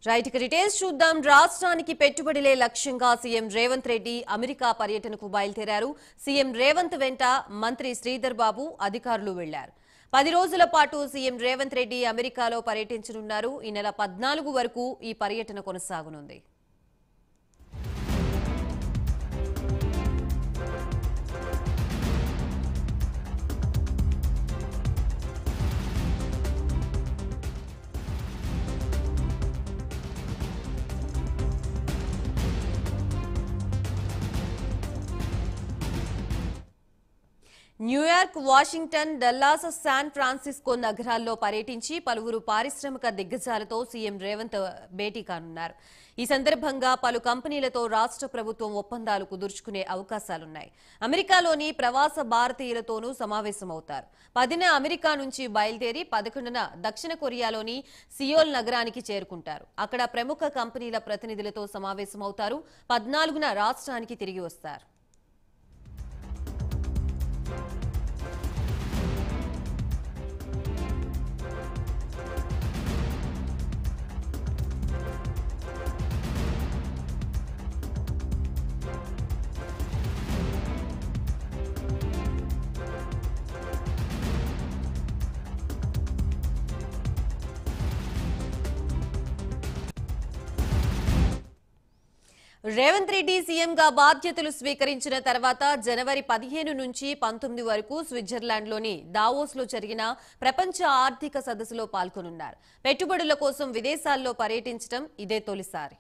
Right ఇక details చూద్దాం. రాష్ట్రానికి పెట్టుబడులే లక్ష్యంగా సీఎం రేవంత్ రెడ్డి అమెరికా పర్యటనకు బయలుదేరారు. సీఎం రేవంత్ వెంట మంత్రి శ్రీధర్ బాబు అధికారులు వెళ్లారు. 10 రోజుల పాటు సీఎం రేవంత్ రెడ్డి అమెరికాలో పర్యటించనున్నారు. ఈ నెల 14 వరకు ఈ పర్యటన కొనసాగనుంది. New York, Washington, Dallas, San Francisco నగరాల్లో పర్యటించి పలువురు పారిశ్రామిక దిగ్గజాలతో సీఎం రేవంత్ భేటీ కానున్నారు. ఈ సందర్భంగా పలు కంపెనీలతో రాష్ట్ర ప్రభుత్వం ఒప్పందాలు కుదుర్చుకునే అవకాశాలున్నాయి. అమెరికాలోని ప్రవాస భారతీయులతోనూ సమావేశమవుతారు. 10న అమెరికా నుంచి బయలుదేరి 11న దక్షిణ కొరియాలోని సియోల్ నగరానికి చేరుకుంటారు. అక్కడ ప్రముఖ కంపెనీల ప్రతినిధులతో సమావేశమవుతారు. 14న రాష్ట్రానికి తిరిగి వస్తారు. రేవంత్ రెడ్డి సీఎంగా బాధ్యతలు స్వీకరించిన తర్వాత జనవరి 15 నుంచి 19 వరకు స్విట్జర్లాండ్లోని దావోస్లో జరిగిన ప్రపంచ ఆర్థిక సదస్సులో పాల్గొనున్నారు. పెట్టుబడుల కోసం విదేశాల్లో పర్యటించడం ఇదే తొలిసారి.